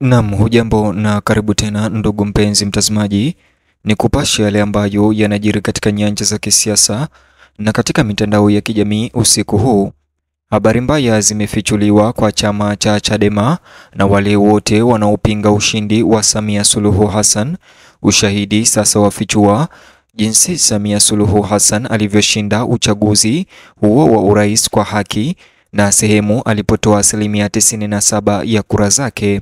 Naam, hujambo na karibu tena ndugu mpenzi mtazamaji, ni kupasha yale ambayo yanajiri katika nyanja za kisiasa na katika mitandao ya kijamii usiku huu. Habari mbaya zimefichuliwa kwa chama cha Chadema na wale wote wanaopinga ushindi wa Samia Suluhu Hassan. Ushahidi sasa wafichua jinsi Samia Suluhu Hassan alivyoshinda uchaguzi huo wa urais kwa haki na sehemu alipotoa 97% ya kura zake.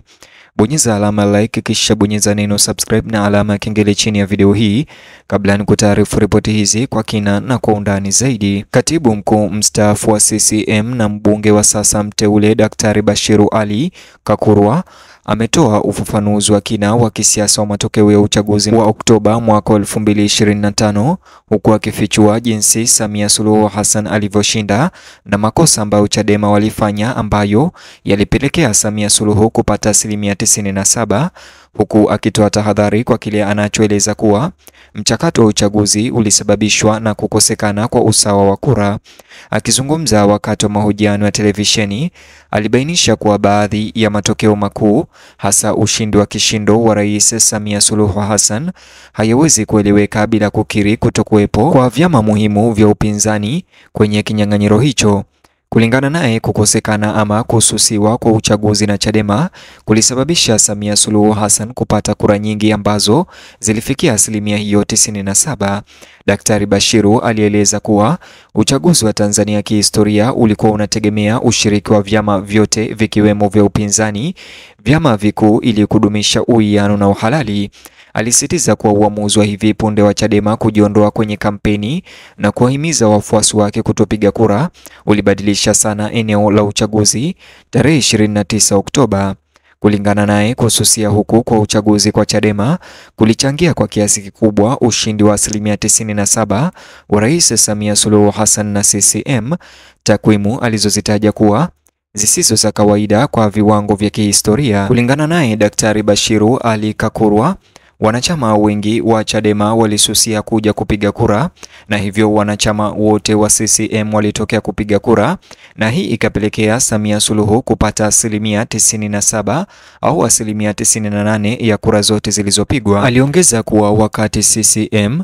Bonyeza alama like kisha bonyeza neno subscribe na alama ya kengele chini ya video hii kabla nikutaarifu ripoti hizi kwa kina na kwa undani zaidi. Katibu mkuu mstaafu wa CCM na mbunge wa sasa mteule Daktari Bashiru Ali Kakurwa ametoa ufafanuzi wa kina wa kisiasa wa matokeo ya uchaguzi wa Oktoba mwaka 2025 huku akifichua jinsi Samia Suluhu Hassan alivyoshinda na makosa ambayo Chadema walifanya ambayo yalipelekea Samia Suluhu kupata 97%, huku akitoa tahadhari kwa kile anachoeleza kuwa mchakato wa uchaguzi ulisababishwa na kukosekana kwa usawa wa kura. Akizungumza wakati wa mahojiano ya televisheni, alibainisha kuwa baadhi ya matokeo makuu, hasa ushindi wa kishindo wa Rais Samia Suluhu Hassan, hayawezi kueleweka bila kukiri kutokuwepo kwa vyama muhimu vya upinzani kwenye kinyang'anyiro hicho. Kulingana naye, kukosekana ama kususiwa kwa uchaguzi na Chadema kulisababisha Samia Suluhu Hassan kupata kura nyingi ambazo zilifikia asilimia hiyo 97. Daktari Bashiru alieleza kuwa uchaguzi wa Tanzania kihistoria ulikuwa unategemea ushiriki wa vyama vyote vikiwemo vya upinzani, vyama vikuu ili kudumisha uwiano na uhalali. Alisitiza kuwa uamuzi wa hivi punde wa Chadema kujiondoa kwenye kampeni na kuwahimiza wafuasi wake kutopiga kura ulibadilisha sana eneo la uchaguzi tarehe 29 Oktoba. Kulingana naye, kususia huku kwa uchaguzi kwa Chadema kulichangia kwa kiasi kikubwa ushindi wa 97% wa Rais Samia Suluhu Hassan na CCM, takwimu alizozitaja kuwa zisizo za kawaida kwa viwango vya kihistoria. Kulingana naye, Daktari Bashiru Ali Kakurwa, wanachama wengi wa Chadema walisusia kuja kupiga kura na hivyo wanachama wote wa CCM walitokea kupiga kura, na hii ikapelekea Samia Suluhu kupata 97% au 98% ya kura zote zilizopigwa. Aliongeza kuwa wakati CCM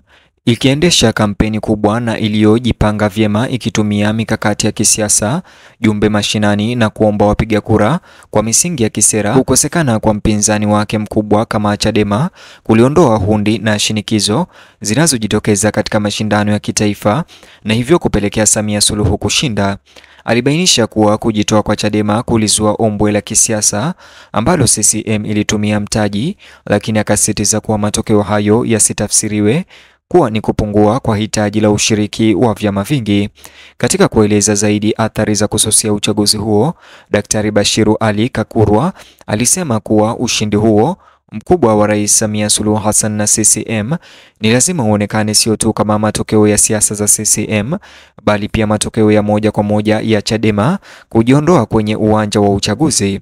ikiendesha kampeni kubwa na iliyojipanga vyema ikitumia mikakati ya kisiasa, jumbe mashinani na kuomba wapiga kura kwa misingi ya kisera, kukosekana kwa mpinzani wake mkubwa kama Chadema kuliondoa hundi na shinikizo zinazojitokeza katika mashindano ya kitaifa na hivyo kupelekea Samia Suluhu kushinda. Alibainisha kuwa kujitoa kwa Chadema kulizua ombwe la kisiasa ambalo CCM ilitumia mtaji, lakini akasisitiza kuwa matokeo hayo yasitafsiriwe kuwa ni kupungua kwa hitaji la ushiriki wa vyama vingi. Katika kueleza zaidi athari za kususia uchaguzi huo, Daktari Bashiru Ali Kakurwa alisema kuwa ushindi huo mkubwa wa Rais Samia Suluhu Hassan na CCM ni lazima uonekane sio tu kama matokeo ya siasa za CCM bali pia matokeo ya moja kwa moja ya Chadema kujiondoa kwenye uwanja wa uchaguzi.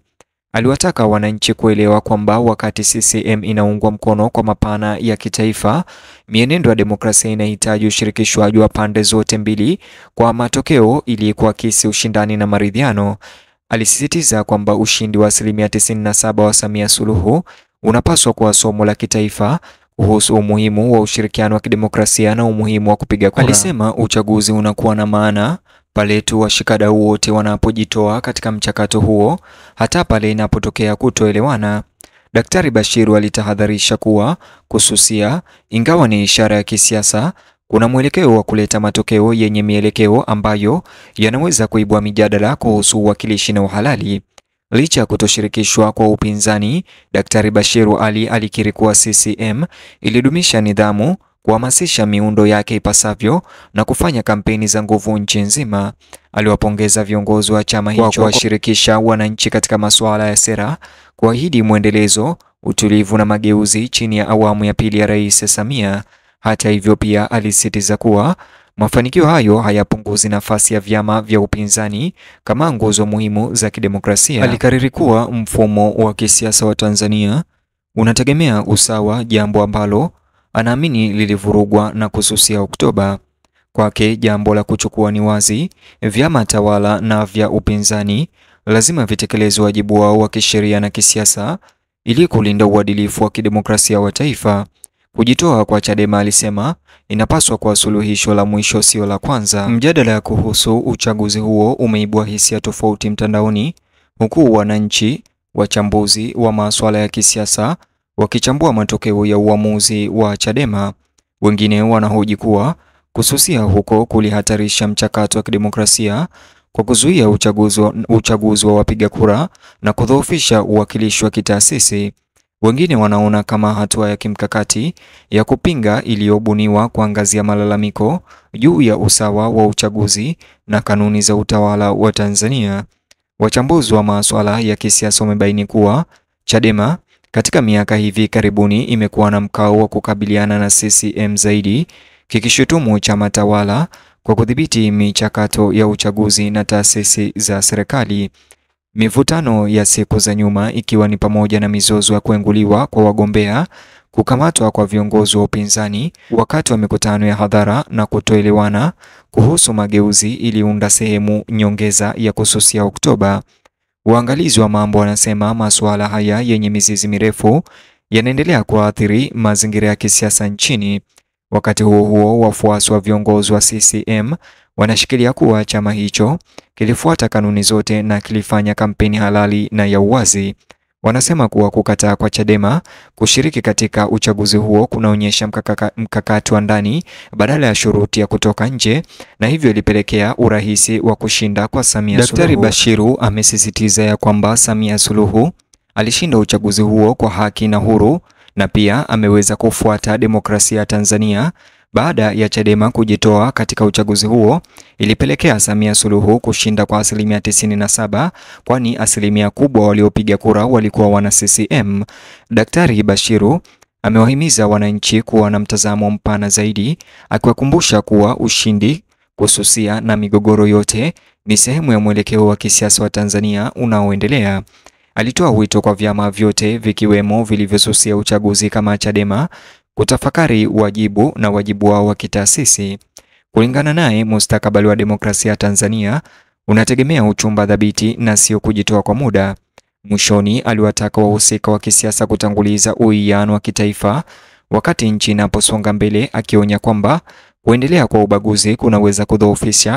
Aliwataka wananchi kuelewa kwamba wakati CCM inaungwa mkono kwa mapana ya kitaifa, mienendo ya demokrasia inahitaji ushirikishwaji wa pande zote mbili kwa matokeo ili kuakisi ushindani na maridhiano. Alisisitiza kwamba ushindi wa 97% wa Samia Suluhu unapaswa kuwa somo la kitaifa kuhusu umuhimu wa ushirikiano wa kidemokrasia na umuhimu wa kupiga kura. Alisema uchaguzi unakuwa na maana pale tu washikadau wote wanapojitoa katika mchakato huo, hata pale inapotokea kutoelewana. Daktari Bashiru alitahadharisha kuwa kususia, ingawa ni ishara ya kisiasa, kuna mwelekeo wa kuleta matokeo yenye mielekeo ambayo yanaweza kuibua mijadala kuhusu uwakilishi na uhalali. Licha ya kutoshirikishwa kwa upinzani, Daktari Bashiru Ali alikiri kuwa CCM ilidumisha nidhamu, kuhamasisha miundo yake ipasavyo na kufanya kampeni za nguvu nchi nzima. Aliwapongeza viongozi wa chama hicho kuwashirikisha wananchi katika masuala ya sera, kuahidi mwendelezo, utulivu na mageuzi chini ya awamu ya pili ya Rais Samia. Hata hivyo, pia alisisitiza kuwa mafanikio hayo hayapunguzi nafasi ya vyama vya upinzani kama nguzo muhimu za kidemokrasia. Alikariri kuwa mfumo wa kisiasa wa Tanzania unategemea usawa, jambo ambalo anaamini lilivurugwa na kususia Oktoba. Kwake jambo la kuchukua ni wazi, vyama tawala na vya upinzani lazima vitekeleze wajibu wao wa kisheria na kisiasa ili kulinda uadilifu wa kidemokrasia wa taifa. Kujitoa kwa Chadema, alisema, inapaswa kuwa suluhisho la mwisho, sio la kwanza. Mjadala kuhusu uchaguzi huo umeibua hisia tofauti mtandaoni, huku wananchi, wachambuzi wa masuala ya kisiasa wakichambua matokeo ya uamuzi wa Chadema. Wengine wanahoji kuwa kususia huko kulihatarisha mchakato wa kidemokrasia kwa kuzuia uchaguzi wa wapiga kura na kudhoofisha uwakilishi wa kitaasisi. Wengine wanaona kama hatua ya kimkakati ya kupinga iliyobuniwa kuangazia malalamiko juu ya usawa wa uchaguzi na kanuni za utawala wa Tanzania. Wachambuzi wa masuala ya kisiasa wamebaini kuwa Chadema katika miaka hivi karibuni imekuwa na mkao wa kukabiliana na CCM zaidi, kikishutumu chama tawala kwa kudhibiti michakato ya uchaguzi na taasisi za serikali. Mivutano ya siku za nyuma ikiwa ni pamoja na mizozo ya kuenguliwa kwa wagombea, kukamatwa kwa viongozi wa upinzani wakati wa mikutano ya hadhara na kutoelewana kuhusu mageuzi iliunda sehemu nyongeza ya kususia Oktoba. Waangalizi wa mambo wanasema masuala haya yenye mizizi mirefu yanaendelea kuathiri mazingira ya kisiasa nchini. Wakati huo huo, wafuasi wa viongozi wa CCM wanashikilia kuwa chama hicho kilifuata kanuni zote na kilifanya kampeni halali na ya uwazi. Wanasema kuwa kukataa kwa Chadema kushiriki katika uchaguzi huo kunaonyesha mkakati wa ndani badala ya shuruti ya kutoka nje, na hivyo ilipelekea urahisi wa kushinda kwa Samia Suluhu. Daktari Bashiru amesisitiza ya kwamba Samia Suluhu alishinda uchaguzi huo kwa haki na huru, na pia ameweza kufuata demokrasia ya Tanzania. Baada ya Chadema kujitoa katika uchaguzi huo, ilipelekea Samia Suluhu kushinda kwa 97%, kwani asilimia kubwa waliopiga kura walikuwa wana CCM. Daktari Bashiru amewahimiza wananchi kuwa na mtazamo mpana zaidi, akiwakumbusha kuwa ushindi, kususia na migogoro yote ni sehemu ya mwelekeo wa kisiasa wa Tanzania unaoendelea. Alitoa wito kwa vyama vyote vikiwemo vilivyosusia uchaguzi kama Chadema kutafakari wajibu wao wa kitaasisi. Kulingana naye, mustakabali wa demokrasia ya Tanzania unategemea uchumba dhabiti na sio kujitoa kwa muda. Mwishoni, aliwataka wahusika wa kisiasa kutanguliza uwiano wa kitaifa wakati nchi inaposonga mbele, akionya kwamba kuendelea kwa ubaguzi kunaweza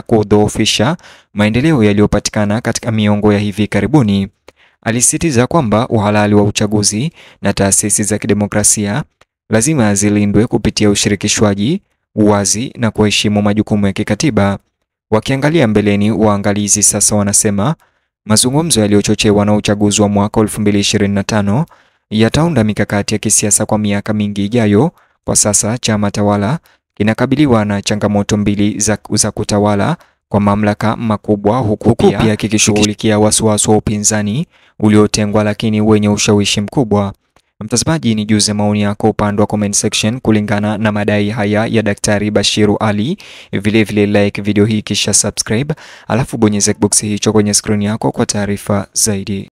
kudhoofisha maendeleo yaliyopatikana katika miongo ya hivi karibuni. Alisisitiza kwamba uhalali wa uchaguzi na taasisi za kidemokrasia lazima zilindwe kupitia ushirikishwaji, uwazi na kuheshimu majukumu ya kikatiba. Wakiangalia mbeleni, waangalizi sasa wanasema mazungumzo yaliyochochewa na uchaguzi wa mwaka 2025 yataunda mikakati ya kisiasa kwa miaka mingi ijayo. Kwa sasa chama tawala kinakabiliwa na changamoto mbili za kutawala kwa mamlaka makubwa, huku pia kikishughulikia wasiwasi wa upinzani uliotengwa lakini wenye ushawishi mkubwa. Mtazamaji, ni juze maoni yako upande wa comment section kulingana na madai haya ya Daktari Bashiru Ali. Vile like video hii kisha subscribe, alafu bonyeza box hicho kwenye screen yako kwa taarifa zaidi.